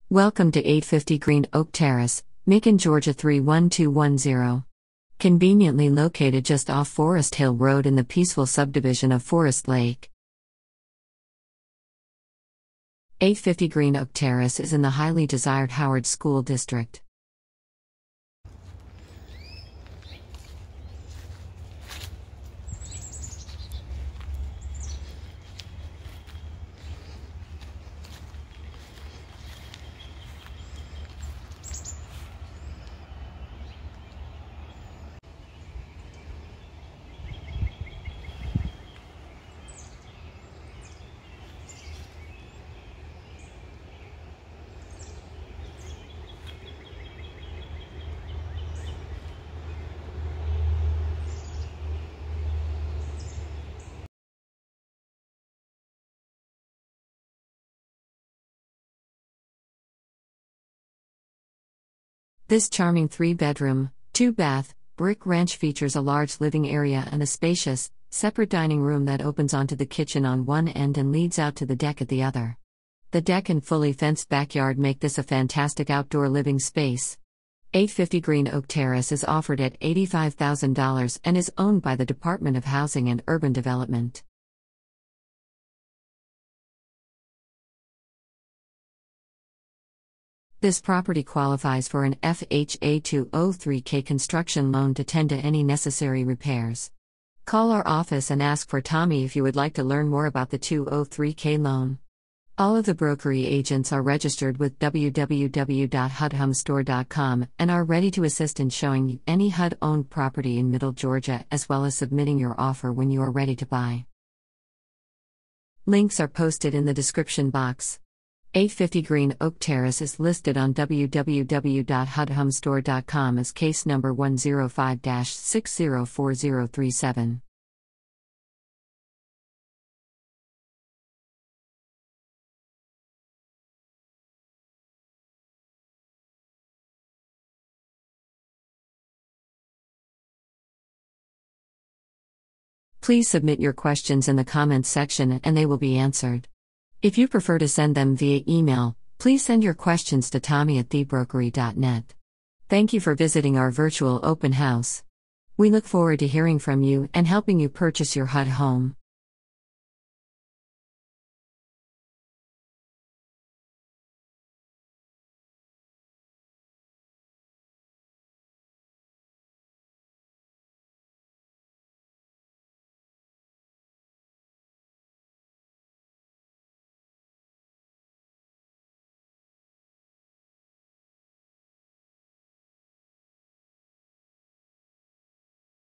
Welcome to 850 Green Oak Terrace, Macon, Georgia 31210. Conveniently located just off Forest Hill Road in the peaceful subdivision of Forest Lake. 850 Green Oak Terrace is in the highly desired Howard School District. This charming 3-bedroom, 2-bath, brick ranch features a large living area and a spacious, separate dining room that opens onto the kitchen on one end and leads out to the deck at the other. The deck and fully fenced backyard make this a fantastic outdoor living space. 850 Green Oak Terrace is offered at $85,000 and is owned by the Department of Housing and Urban Development. This property qualifies for an FHA 203K construction loan to tend to any necessary repairs. Call our office and ask for Tommy if you would like to learn more about the 203K loan. All of the Brokery agents are registered with www.hudhomestore.com and are ready to assist in showing you any HUD-owned property in Middle Georgia as well as submitting your offer when you are ready to buy. Links are posted in the description box. 850 Green Oak Terrace is listed on www.hudhomestore.com as case number 105-604037. Please submit your questions in the comments section and they will be answered. If you prefer to send them via email, please send your questions to tommy@thebrokery.net. Thank you for visiting our virtual open house. We look forward to hearing from you and helping you purchase your HUD home.